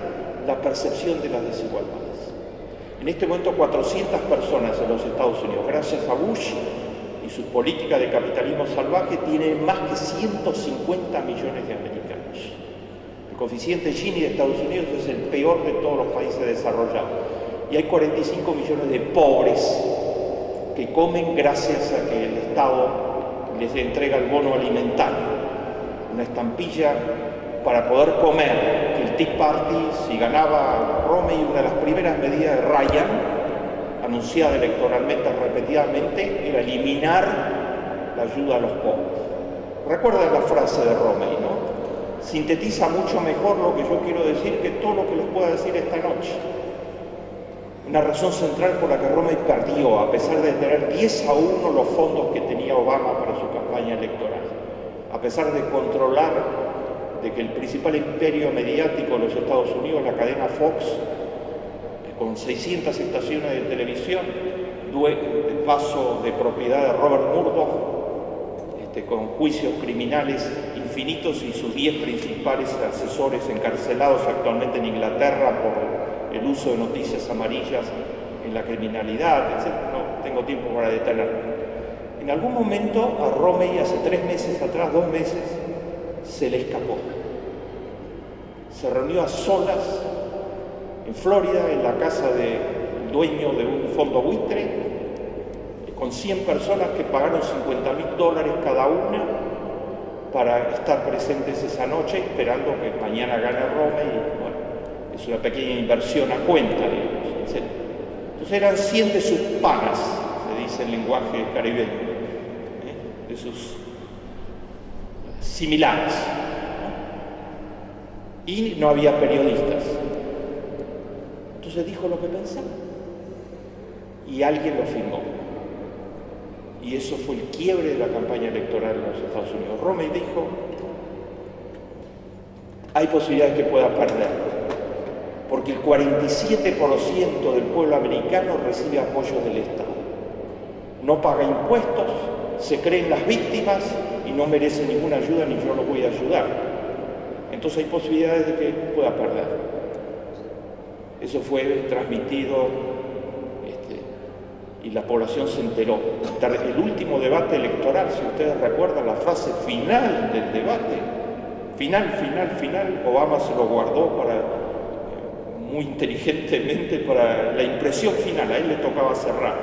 [SPEAKER 1] la percepción de las desigualdades. En este momento 400 personas en los Estados Unidos, gracias a Bush y su política de capitalismo salvaje, tienen más que 150 millones de americanos. El coeficiente Gini de Estados Unidos es el peor de todos los países desarrollados. Y hay 45 millones de pobres que comen gracias a que el Estado les entrega el bono alimentario, una estampilla para poder comer. Que el Tea Party, si ganaba Romney, una de las primeras medidas de Ryan, anunciada electoralmente repetidamente, era eliminar la ayuda a los pobres. Recuerden la frase de Romney, ¿no? Sintetiza mucho mejor lo que yo quiero decir que todo lo que les pueda decir esta noche. una razón central por la que Romney perdió, a pesar de tener 10-1 los fondos que tenía Obama para su campaña electoral, a pesar de controlar de que el principal imperio mediático de los Estados Unidos, la cadena Fox, con 600 estaciones de televisión, de paso de propiedad de Robert Murdoch, con juicios criminales infinitos y sus 10 principales asesores encarcelados actualmente en Inglaterra por el uso de noticias amarillas en la criminalidad, etc. No tengo tiempo para detallarlo. En algún momento a Romney, hace 3 meses atrás, 2 meses, se le escapó. Se reunió a solas en Florida, en la casa del dueño de un fondo buitre, con 100 personas que pagaron $50.000 cada una para estar presentes esa noche, esperando que mañana gane Romney. Y, bueno, es una pequeña inversión a cuenta, digamos, etc. Entonces eran 100 de sus panas, se dice en lenguaje caribeño, de sus similares, ¿no? Y no había periodistas. Entonces dijo lo que pensaba y alguien lo firmó. Y eso fue el quiebre de la campaña electoral en los Estados Unidos. Romney dijo, hay posibilidades que pueda perder, porque el 47% del pueblo americano recibe apoyo del Estado. No paga impuestos, se creen las víctimas y no merece ninguna ayuda ni yo lo voy a ayudar. Entonces hay posibilidades de que pueda perder. Eso fue transmitido y la población se enteró. El último debate electoral, si ustedes recuerdan la frase final del debate, final, Obama se lo guardó para, muy inteligentemente, para la impresión final. A él le tocaba cerrar,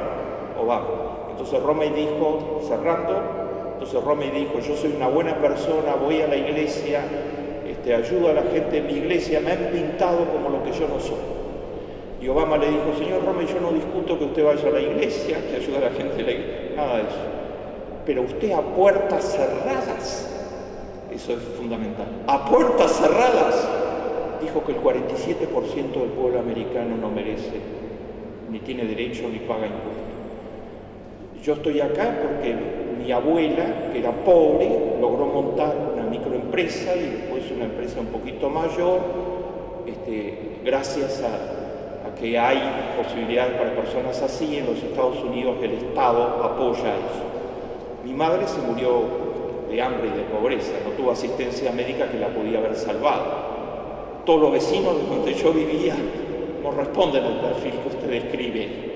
[SPEAKER 1] Obama. Entonces Romney dijo, yo soy una buena persona, voy a la iglesia, ayudo a la gente en mi iglesia, me han pintado como lo que yo no soy. Y Obama le dijo, señor Romney, yo no discuto que usted vaya a la iglesia, que ayude a la gente de la iglesia, nada de eso. Pero usted a puertas cerradas, eso es fundamental, a puertas cerradas, dijo que el 47% del pueblo americano no merece, ni tiene derecho, ni paga impuestos. Yo estoy acá porque mi abuela, que era pobre, logró montar una microempresa y después una empresa un poquito mayor, gracias a que hay posibilidades para personas así. En los Estados Unidos el Estado apoya eso. Mi madre se murió de hambre y de pobreza, no tuvo asistencia médica que la podía haber salvado. Todos los vecinos de donde yo vivía no responden al perfil que usted describe.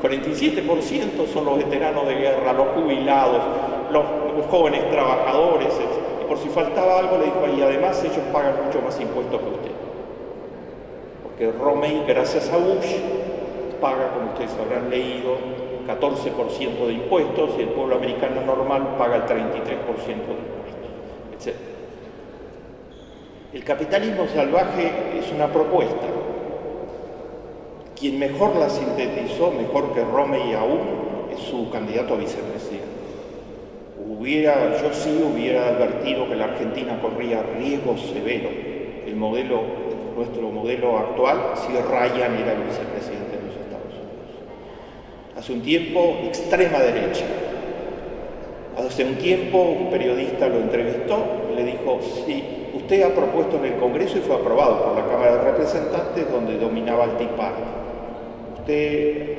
[SPEAKER 1] 47% son los veteranos de guerra, los jubilados, los jóvenes trabajadores, y por si faltaba algo le dijo, y además ellos pagan mucho más impuestos que usted. Que Romney, gracias a Bush, paga, como ustedes habrán leído, 14% de impuestos y el pueblo americano normal paga el 33% de impuestos, etc. El capitalismo salvaje es una propuesta. Quien mejor la sintetizó, mejor que Romney aún, es su candidato a vicepresidente. Yo sí hubiera advertido que la Argentina corría riesgo severo. Nuestro modelo actual, si Ryan era el vicepresidente de los Estados Unidos. Hace un tiempo, extrema derecha. Hace un tiempo, un periodista lo entrevistó y le dijo, sí, usted ha propuesto en el Congreso y fue aprobado por la Cámara de Representantes, donde dominaba el Tea Party. Usted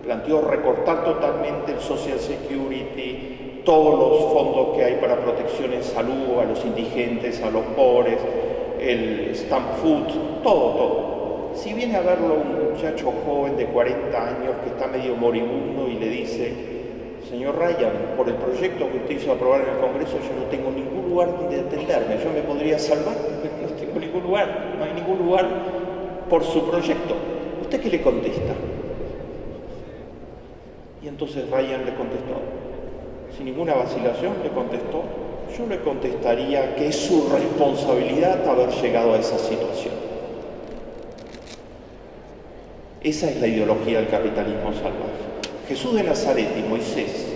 [SPEAKER 1] planteó recortar totalmente el Social Security, todos los fondos que hay para protección en salud, a los indigentes, a los pobres, el Stamp Food, todo. Si viene a verlo un muchacho joven de 40 años que está medio moribundo y le dice, señor Ryan, por el proyecto que usted hizo aprobar en el Congreso, yo no tengo ningún lugar donde atenderme, yo me podría salvar, pero no tengo ningún lugar, no hay ningún lugar por su proyecto. ¿Usted qué le contesta? Y entonces Ryan le contestó, sin ninguna vacilación le contestó, yo le contestaría que es su responsabilidad haber llegado a esa situación. Esa es la ideología del capitalismo salvaje. Jesús de Nazaret y Moisés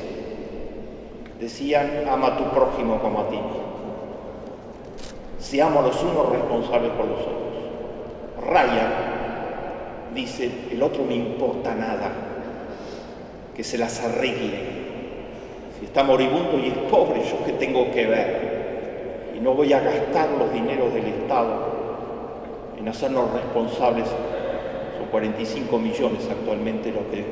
[SPEAKER 1] decían, ama a tu prójimo como a ti mismo. Seamos los unos responsables por los otros. Ryan dicen, el otro me importa nada, que se las arregle. Si está moribundo y es pobre, ¿yo qué tengo que ver? Y no voy a gastar los dineros del Estado en hacernos responsables. Son 45 millones actualmente los que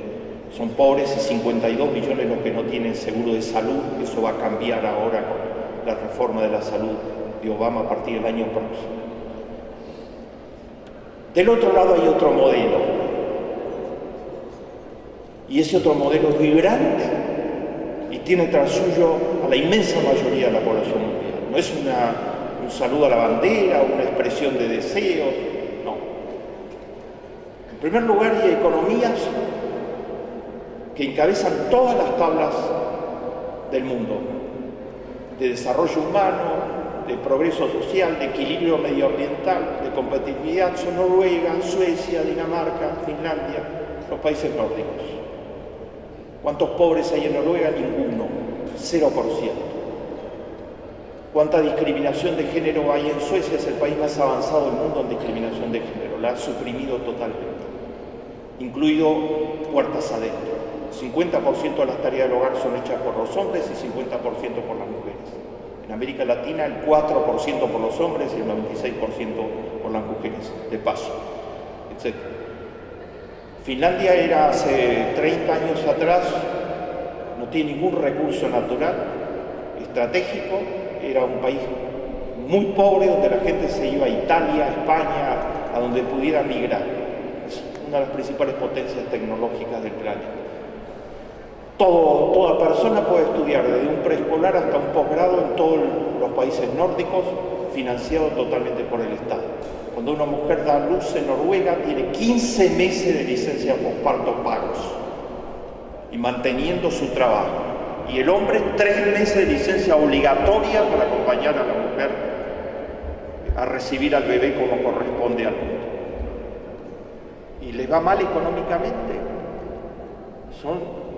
[SPEAKER 1] son pobres y 52 millones los que no tienen seguro de salud. Eso va a cambiar ahora con la reforma de la salud de Obama a partir del año próximo. Del otro lado hay otro modelo, y ese otro modelo es vibrante y tiene tras suyo a la inmensa mayoría de la población mundial. No es un saludo a la bandera, una expresión de deseos, no. En primer lugar, hay economías que encabezan todas las tablas del mundo, de desarrollo humano, de progreso social, de equilibrio medioambiental, de competitividad. Son Noruega, Suecia, Dinamarca, Finlandia, los países nórdicos. ¿Cuántos pobres hay en Noruega? Ninguno, 0%. ¿Cuánta discriminación de género hay en Suecia? Es el país más avanzado del mundo en discriminación de género. La ha suprimido totalmente, incluido puertas adentro. 50% de las tareas del hogar son hechas por los hombres y 50% por las mujeres. En América Latina el 4% por los hombres y el 96% por las mujeres, de paso, etc. Finlandia era hace 30 años atrás, no tiene ningún recurso natural, estratégico, era un país muy pobre donde la gente se iba a Italia, a España, a donde pudiera migrar. Es una de las principales potencias tecnológicas del planeta. Toda persona puede estudiar desde un preescolar hasta un posgrado en todos los países nórdicos, financiado totalmente por el Estado. Cuando una mujer da a luz en Noruega, tiene 15 meses de licencia posparto pagos y manteniendo su trabajo. Y el hombre 3 meses de licencia obligatoria para acompañar a la mujer a recibir al bebé como corresponde al mundo. Y les va mal económicamente.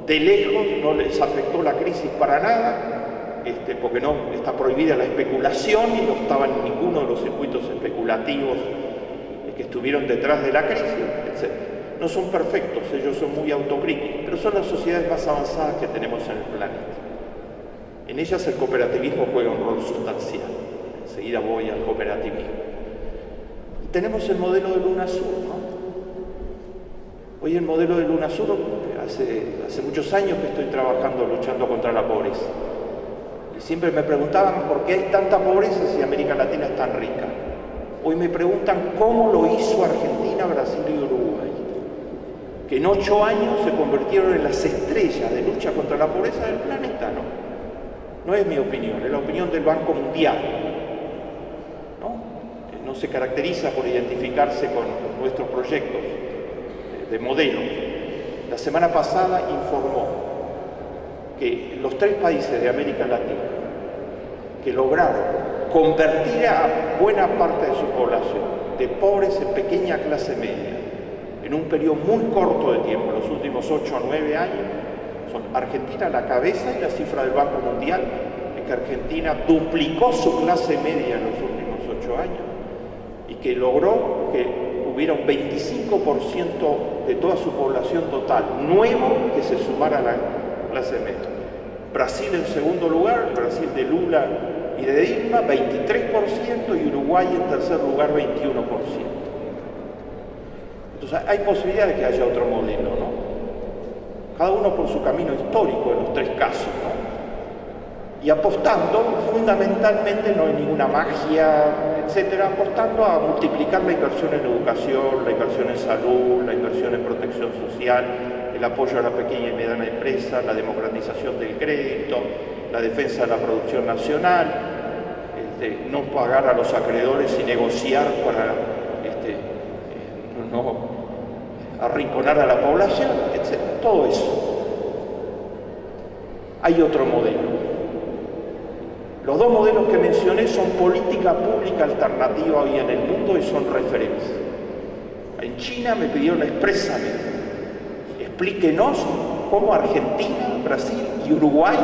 [SPEAKER 1] De lejos no les afectó la crisis para nada, porque no está prohibida la especulación y no estaban en ninguno de los circuitos especulativos que estuvieron detrás de la crisis, etc. No son perfectos, ellos son muy autocríticos, pero son las sociedades más avanzadas que tenemos en el planeta. En ellas el cooperativismo juega un rol sustancial. Enseguida voy al cooperativismo. Y tenemos el modelo del UNASUR, ¿no? Hoy el modelo del UNASUR, hace muchos años que estoy trabajando, luchando contra la pobreza. Y siempre me preguntaban por qué hay tanta pobreza si América Latina es tan rica. Hoy me preguntan cómo lo hizo Argentina, Brasil y Uruguay, que en 8 años se convirtieron en las estrellas de lucha contra la pobreza del planeta, ¿no? No es mi opinión, es la opinión del Banco Mundial, ¿no? No se caracteriza por identificarse con nuestros proyectos de modelo. La semana pasada informó que los 3 países de América Latina que lograron convertir a buena parte de su población de pobres en pequeña clase media en un periodo muy corto de tiempo, los últimos 8 o 9 años, son Argentina a la cabeza, y la cifra del Banco Mundial es que Argentina duplicó su clase media en los últimos 8 años y que logró que hubiera un 25% de toda su población total nuevo que se sumara a la clase media. Brasil en segundo lugar, Brasil de Lula y de Dilma, 23%, y Uruguay en tercer lugar, 21%. Entonces hay posibilidad de que haya otro modelo, ¿no? Cada uno por su camino histórico en los 3 casos, ¿no? Y apostando, fundamentalmente, no hay ninguna magia, etcétera, apostando a multiplicar la inversión en educación, la inversión en salud, la inversión en protección social, el apoyo a la pequeña y mediana empresa, la democratización del crédito, la defensa de la producción nacional, no pagar a los acreedores y negociar para no arrinconar a la población, etc. Todo eso. Hay otro modelo. Los 2 modelos que mencioné son política pública alternativa hoy en el mundo y son referencia. En China me pidieron expresamente, explíquenos cómo Argentina, Brasil y Uruguay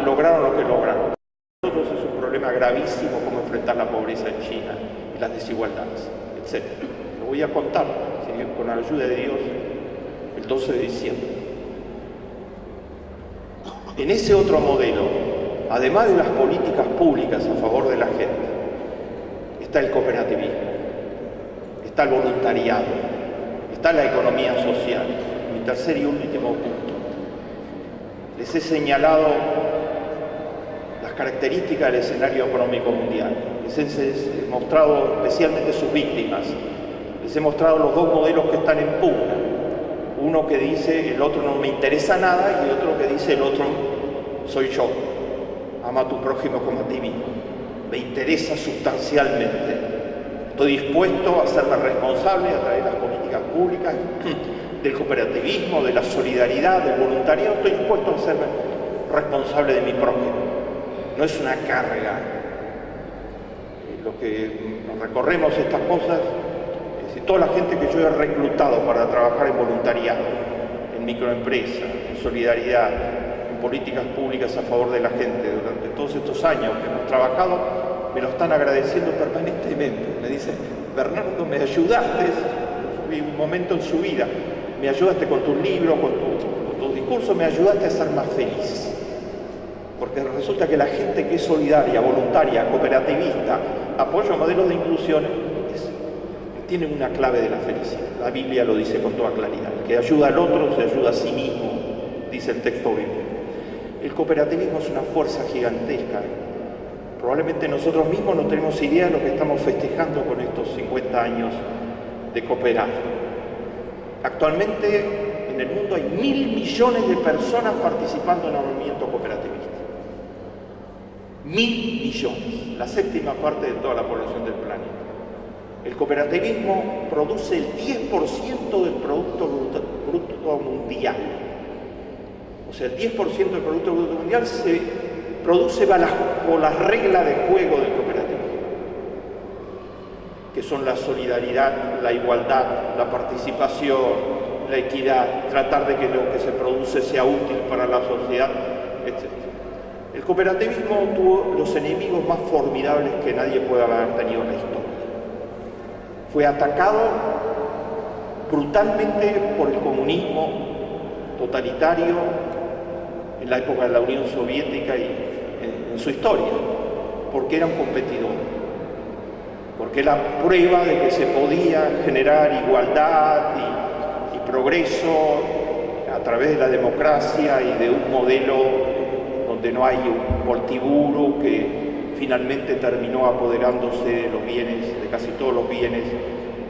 [SPEAKER 1] lograron lo que lograron. Para nosotros es un problema gravísimo cómo enfrentar la pobreza en China y las desigualdades, etc. voy a contar, ¿sí?, con la ayuda de Dios, el 12 de diciembre. En ese otro modelo, además de las políticas públicas a favor de la gente, está el cooperativismo, está el voluntariado, está la economía social. Mi tercer y último punto. Les he señalado las características del escenario económico mundial. Les he mostrado especialmente sus víctimas. Les he mostrado los dos modelos que están en pugna. Uno que dice el otro no me interesa nada y otro que dice el otro soy yo. Ama a tu prójimo como a ti mismo. Me interesa sustancialmente. Estoy dispuesto a hacerme responsable a través de las políticas públicas, del cooperativismo, de la solidaridad, del voluntariado. Estoy dispuesto a hacerme responsable de mi prójimo. No es una carga. Lo que recorremos estas cosas, es decir, toda la gente que yo he reclutado para trabajar en voluntariado, en microempresa, en solidaridad, en políticas públicas a favor de la gente, durante todos estos años que hemos trabajado, me lo están agradeciendo permanentemente. Me dicen, Bernardo, me ayudaste, en un momento en su vida, me ayudaste con tus libros, con tus discursos, me ayudaste a ser más feliz. Porque resulta que la gente que es solidaria, voluntaria, cooperativista, apoya modelos de inclusión, tiene una clave de la felicidad. La Biblia lo dice con toda claridad. El que ayuda al otro se ayuda a sí mismo, dice el texto bíblico. El cooperativismo es una fuerza gigantesca. Probablemente nosotros mismos no tenemos idea de lo que estamos festejando con estos 50 años de cooperar. Actualmente en el mundo hay 1.000 millones de personas participando en el movimiento cooperativista. 1.000 millones, la séptima parte de toda la población del planeta. El cooperativismo produce el 10% del Producto Bruto Mundial. O sea, el 10% del Producto Bruto Mundial se produce bajo las reglas de juego del cooperativismo, que son la solidaridad, la igualdad, la participación, la equidad, tratar de que lo que se produce sea útil para la sociedad, etc. El cooperativismo tuvo los enemigos más formidables que nadie puede haber tenido en la historia. Fue atacado brutalmente por el comunismo totalitario en la época de la Unión Soviética y en su historia, porque era un competidor, porque era prueba de que se podía generar igualdad y progreso a través de la democracia y de un modelo donde no hay un Politburo que finalmente terminó apoderándose de los bienes, de casi todos los bienes.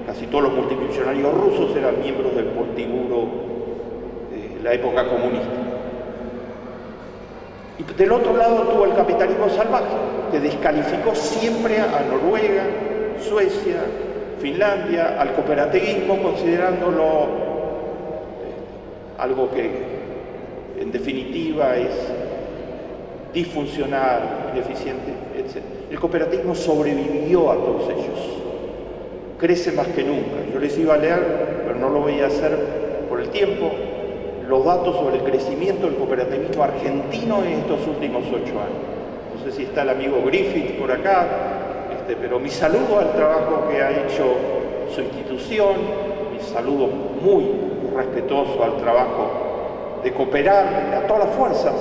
[SPEAKER 1] Casi todos los multimillonarios rusos eran miembros del Politburo de la época comunista. Y del otro lado tuvo el capitalismo salvaje, que descalificó siempre a Noruega, Suecia, Finlandia, al cooperativismo, considerándolo algo que en definitiva es disfuncional, ineficiente, etc. El cooperativismo sobrevivió a todos ellos, crece más que nunca. Yo les iba a leer, pero no lo voy a hacer por el tiempo, los datos sobre el crecimiento del cooperativismo argentino en estos últimos 8 años. No sé si está el amigo Griffith por acá, pero mi saludo al trabajo que ha hecho su institución, mi saludo muy respetuoso al trabajo de cooperar a todas las fuerzas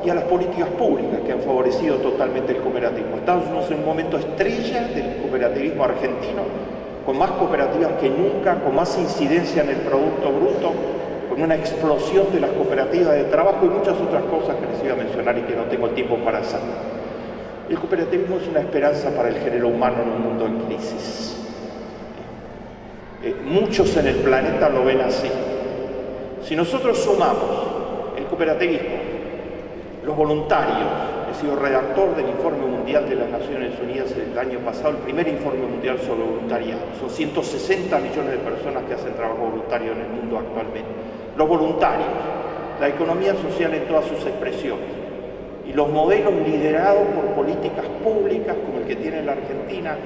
[SPEAKER 1] y a las políticas públicas que han favorecido totalmente el cooperativismo. Estamos en un momento estrella del cooperativismo argentino, con más cooperativas que nunca, con más incidencia en el Producto Bruto, con una explosión de las cooperativas de trabajo y muchas otras cosas que les iba a mencionar y que no tengo el tiempo para hacer. El cooperativismo es una esperanza para el género humano en un mundo en crisis. Muchos en el planeta lo ven así. Si nosotros sumamos el cooperativismo, los voluntarios, he sido redactor del Informe Mundial de las Naciones Unidas el año pasado, el primer informe mundial sobre voluntariado. Son 160 millones de personas que hacen trabajo voluntario en el mundo actualmente. Los voluntarios, la economía social en todas sus expresiones y los modelos liderados por políticas públicas como el que tiene la Argentina,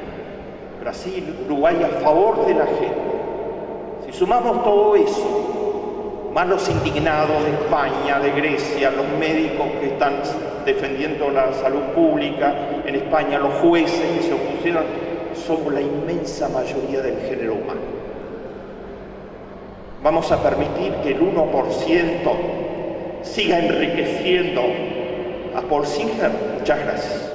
[SPEAKER 1] Brasil, Uruguay a favor de la gente. Si sumamos todo eso, más los indignados de España, de Grecia, los médicos que están defendiendo la salud pública en España, los jueces que se opusieron, somos la inmensa mayoría del género humano. Vamos a permitir que el 1% siga enriqueciendo a Paul Singer. Muchas gracias.